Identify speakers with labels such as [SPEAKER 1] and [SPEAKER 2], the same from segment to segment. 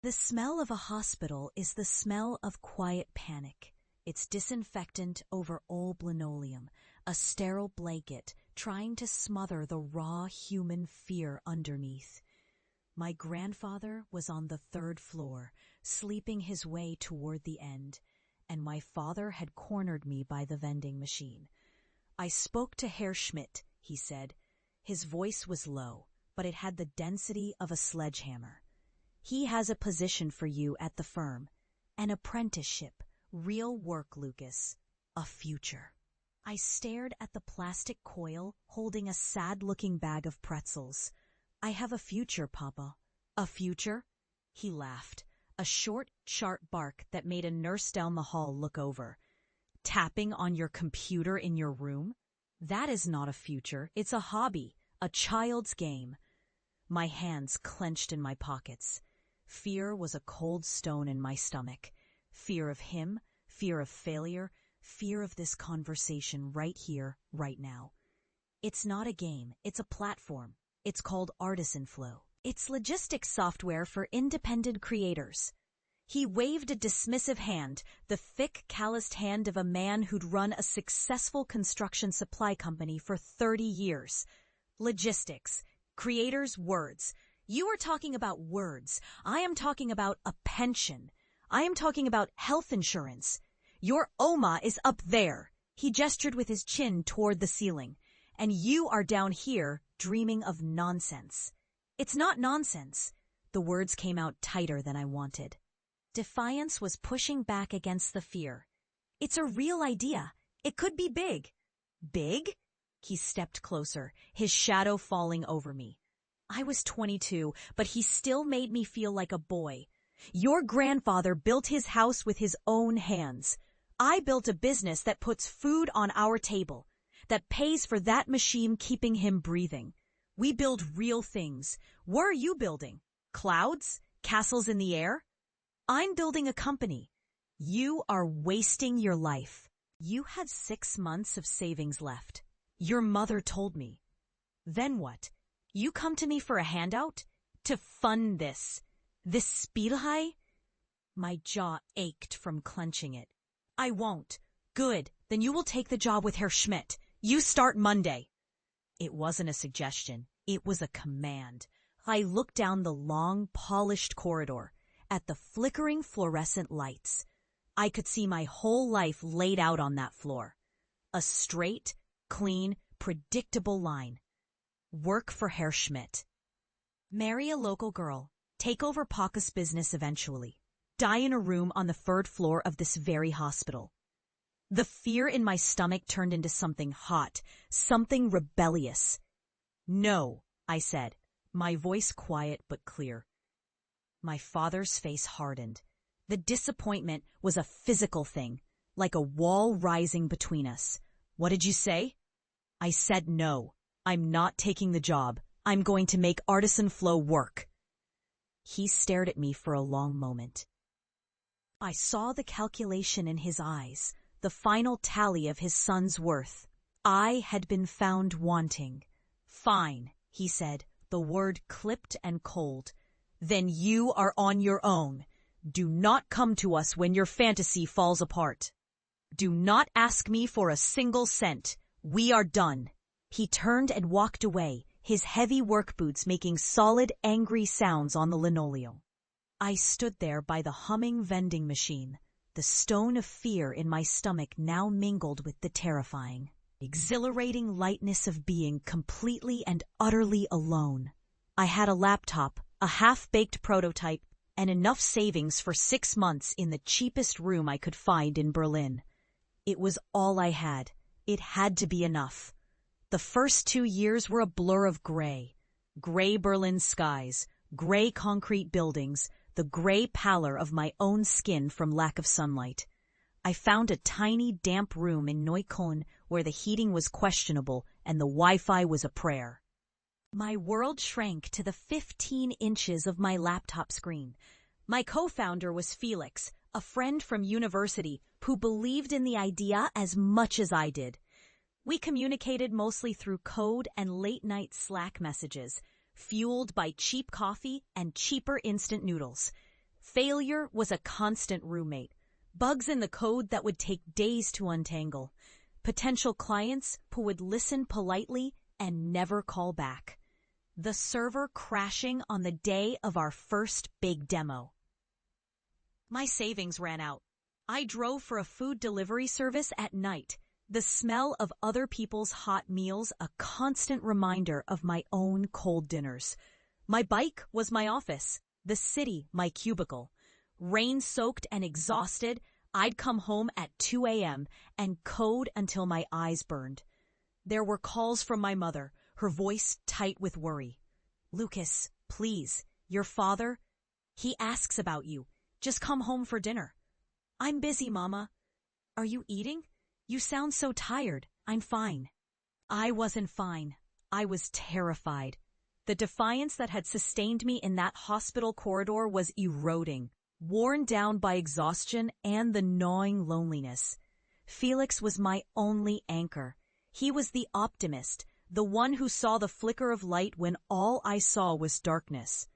[SPEAKER 1] The smell of a hospital is the smell of quiet panic. It's disinfectant over old linoleum, a sterile blanket trying to smother the raw human fear underneath. My grandfather was on the third floor, sleeping his way toward the end, and my father had cornered me by the vending machine. I spoke to Herr Schmidt, he said. His voice was low, but it had the density of a sledgehammer. He has a position for you at the firm. An apprenticeship. Real work, Lucas. A future. I stared at the plastic coil holding a sad-looking bag of pretzels. I have a future, Papa. A future? He laughed, a short, sharp bark that made a nurse down the hall look over. Tapping on your computer in your room? That is not a future. It's a hobby, a child's game. My hands clenched in my pockets. Fear was a cold stone in my stomach. Fear of him, fear of failure, fear of this conversation right here, right now. It's not a game, it's a platform. It's called ArtisanFlow. It's logistics software for independent creators. He waved a dismissive hand, the thick, calloused hand of a man who'd run a successful construction supply company for 30 years. Logistics. Creators' words. You are talking about words. I am talking about a pension. I am talking about health insurance. Your Oma is up there. He gestured with his chin toward the ceiling. And you are down here dreaming of nonsense. It's not nonsense. The words came out tighter than I wanted. Defiance was pushing back against the fear. It's a real idea. It could be big. Big? He stepped closer, his shadow falling over me. I was 22, but he still made me feel like a boy. Your grandfather built his house with his own hands. I built a business that puts food on our table, that pays for that machine keeping him breathing. We build real things. What are you building? Clouds? Castles in the air? I'm building a company. You are wasting your life. You had 6 months of savings left. Your mother told me. Then what? You come to me for a handout? To fund this Spielhai? My jaw ached from clenching it. I won't. Good. Then you will take the job with Herr Schmidt. You start Monday. It wasn't a suggestion. It was a command. I looked down the long, polished corridor at the flickering fluorescent lights. I could see my whole life laid out on that floor. A straight, clean, predictable line. Work for Herr Schmidt. Marry a local girl. Take over Paca's business eventually. Die in a room on the 3rd floor of this very hospital. The fear in my stomach turned into something hot, something rebellious. No, I said, my voice quiet but clear. My father's face hardened. The disappointment was a physical thing, like a wall rising between us. What did you say? I said no. I'm not taking the job. I'm going to make ArtisanFlow work. He stared at me for a long moment. I saw the calculation in his eyes, the final tally of his son's worth. I had been found wanting. Fine, he said, the word clipped and cold. Then you are on your own. Do not come to us when your fantasy falls apart. Do not ask me for a single cent. We are done. He turned and walked away, his heavy work boots making solid, angry sounds on the linoleum. I stood there by the humming vending machine, the stone of fear in my stomach now mingled with the terrifying, exhilarating lightness of being completely and utterly alone. I had a laptop, a half-baked prototype, and enough savings for 6 months in the cheapest room I could find in Berlin. It was all I had. It had to be enough. The first 2 years were a blur of gray. Gray Berlin skies, gray concrete buildings, the gray pallor of my own skin from lack of sunlight. I found a tiny, damp room in Neukölln where the heating was questionable and the Wi-Fi was a prayer. My world shrank to the 15 inches of my laptop screen. My co-founder was Felix, a friend from university who believed in the idea as much as I did. We communicated mostly through code and late-night Slack messages, fueled by cheap coffee and cheaper instant noodles. Failure was a constant roommate. Bugs in the code that would take days to untangle. Potential clients who would listen politely and never call back. The server crashing on the day of our first big demo. My savings ran out. I drove for a food delivery service at night. The smell of other people's hot meals a constant reminder of my own cold dinners. My bike was my office, the city my cubicle. Rain-soaked and exhausted, I'd come home at 2 a.m. and code until my eyes burned. There were calls from my mother, her voice tight with worry. "Lucas, please, your father, he asks about you. Just come home for dinner." "I'm busy, Mama." "Are you eating? You sound so tired." "I'm fine." I wasn't fine. I was terrified. The defiance that had sustained me in that hospital corridor was eroding, worn down by exhaustion and the gnawing loneliness. Felix was my only anchor. He was the optimist, the one who saw the flicker of light when all I saw was darkness.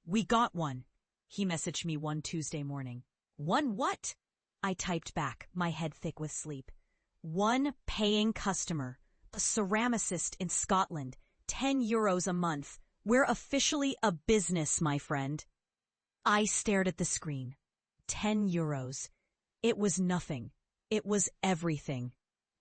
[SPEAKER 1] "We got one," he messaged me one Tuesday morning. "One what?" I typed back, my head thick with sleep. "One paying customer, a ceramicist in Scotland, €10 a month. We're officially a business, my friend." I stared at the screen. €10. It was nothing. It was everything.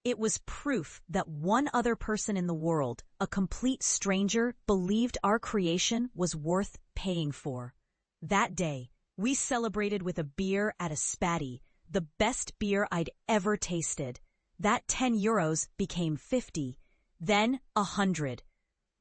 [SPEAKER 1] It was proof that one other person in the world, a complete stranger, believed our creation was worth paying for. That day, we celebrated with a beer at a spatty, the best beer I'd ever tasted. That €10 became 50, then 100.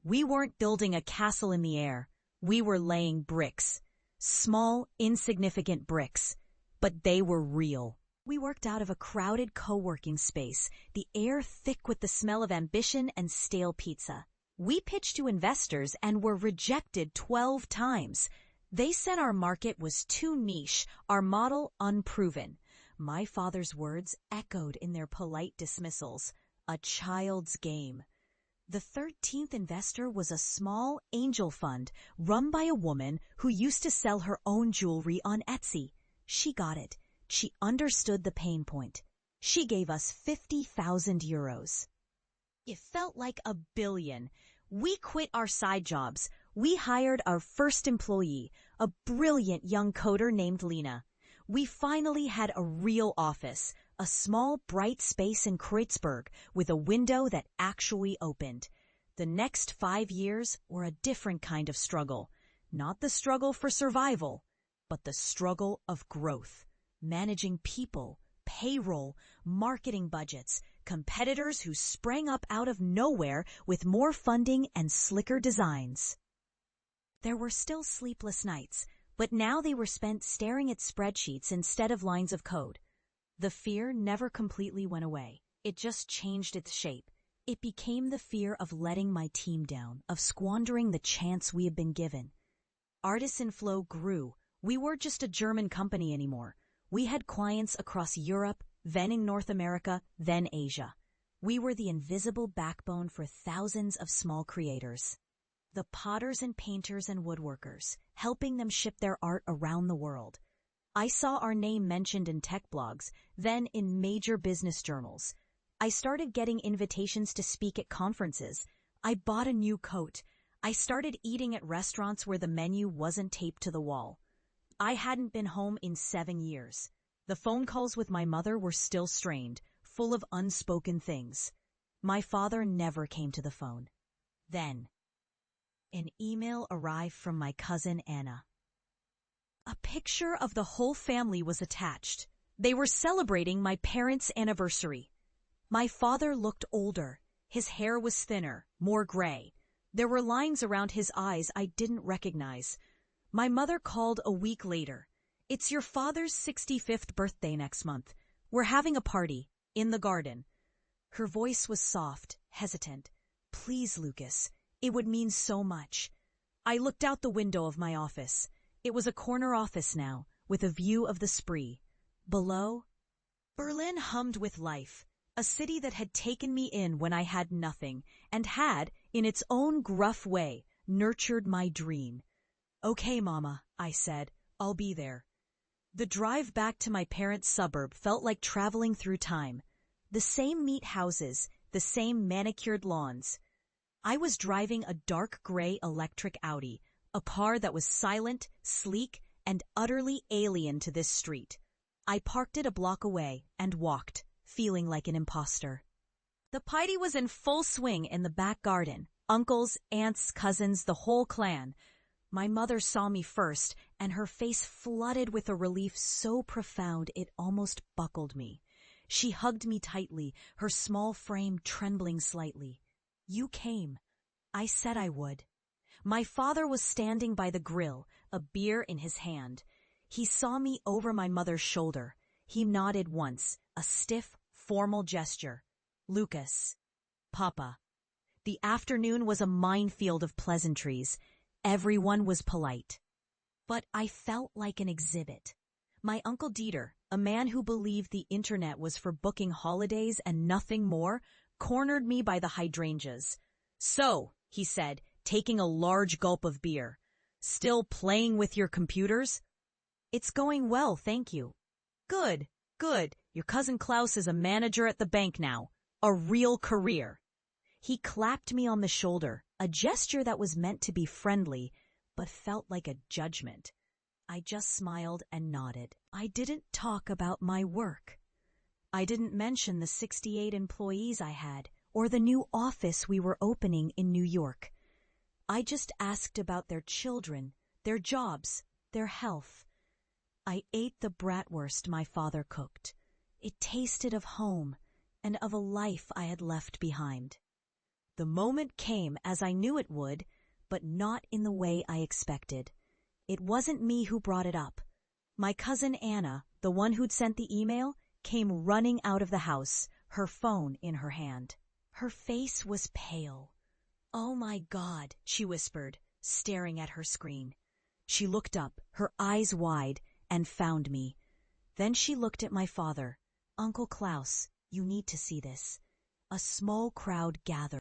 [SPEAKER 1] We weren't building a castle in the air. We were laying bricks. Small, insignificant bricks. But they were real. We worked out of a crowded co-working space, the air thick with the smell of ambition and stale pizza. We pitched to investors and were rejected 12 times. They said our market was too niche, our model unproven. My father's words echoed in their polite dismissals. A child's game. The 13th investor was a small angel fund run by a woman who used to sell her own jewelry on Etsy. She got it. She understood the pain point. She gave us €50,000. It felt like a billion. We quit our side jobs. We hired our first employee, a brilliant young coder named Lena. We finally had a real office, a small, bright space in Kreuzberg with a window that actually opened. The next 5 years were a different kind of struggle. Not the struggle for survival, but the struggle of growth. Managing people, payroll, marketing budgets, competitors who sprang up out of nowhere with more funding and slicker designs. There were still sleepless nights, but now they were spent staring at spreadsheets instead of lines of code. The fear never completely went away. It just changed its shape. It became the fear of letting my team down, of squandering the chance we had been given. ArtisanFlow grew. We weren't just a German company anymore. We had clients across Europe, then in North America, then Asia. We were the invisible backbone for thousands of small creators. The potters and painters and woodworkers, helping them ship their art around the world. I saw our name mentioned in tech blogs, then in major business journals. I started getting invitations to speak at conferences. I bought a new coat. I started eating at restaurants where the menu wasn't taped to the wall. I hadn't been home in 7 years. The phone calls with my mother were still strained, full of unspoken things. My father never came to the phone. Then, an email arrived from my cousin Anna. A picture of the whole family was attached. They were celebrating my parents' anniversary. My father looked older. His hair was thinner, more gray. There were lines around his eyes I didn't recognize. My mother called a week later. "It's your father's 65th birthday next month. We're having a party, in the garden." Her voice was soft, hesitant. "Please, Lucas, it would mean so much." I looked out the window of my office. It was a corner office now, with a view of the Spree. Below, Berlin hummed with life, a city that had taken me in when I had nothing, and had, in its own gruff way, nurtured my dream. "Okay, Mama," I said, "I'll be there." The drive back to my parents' suburb felt like traveling through time. The same neat houses, the same manicured lawns. I was driving a dark gray electric Audi, a car that was silent, sleek, and utterly alien to this street. I parked it a block away and walked, feeling like an imposter. The party was in full swing in the back garden. Uncles, aunts, cousins, the whole clan. My mother saw me first, and her face flooded with a relief so profound it almost buckled me. She hugged me tightly, her small frame trembling slightly. You came. I said I would. My father was standing by the grill, a beer in his hand. He saw me over my mother's shoulder. He nodded once, a stiff, formal gesture. Lucas. Papa. The afternoon was a minefield of pleasantries. Everyone was polite. But I felt like an exhibit. My Uncle Dieter, a man who believed the internet was for booking holidays and nothing more, cornered me by the hydrangeas. So, he said, taking a large gulp of beer, still playing with your computers? It's going well, thank you. Good, good. Your cousin Klaus is a manager at the bank now. A real career. He clapped me on the shoulder, a gesture that was meant to be friendly, but felt like a judgment. I just smiled and nodded. I didn't talk about my work. I didn't mention the 68 employees I had, or the new office we were opening in New York. I just asked about their children, their jobs, their health. I ate the bratwurst my father cooked. It tasted of home and of a life I had left behind. The moment came as I knew it would, but not in the way I expected. It wasn't me who brought it up. My cousin Anna, the one who'd sent the email, came running out of the house, her phone in her hand. Her face was pale. "Oh my God," she whispered, staring at her screen. She looked up, her eyes wide, and found me. Then she looked at my father. "Uncle Klaus, you need to see this." A small crowd gathered.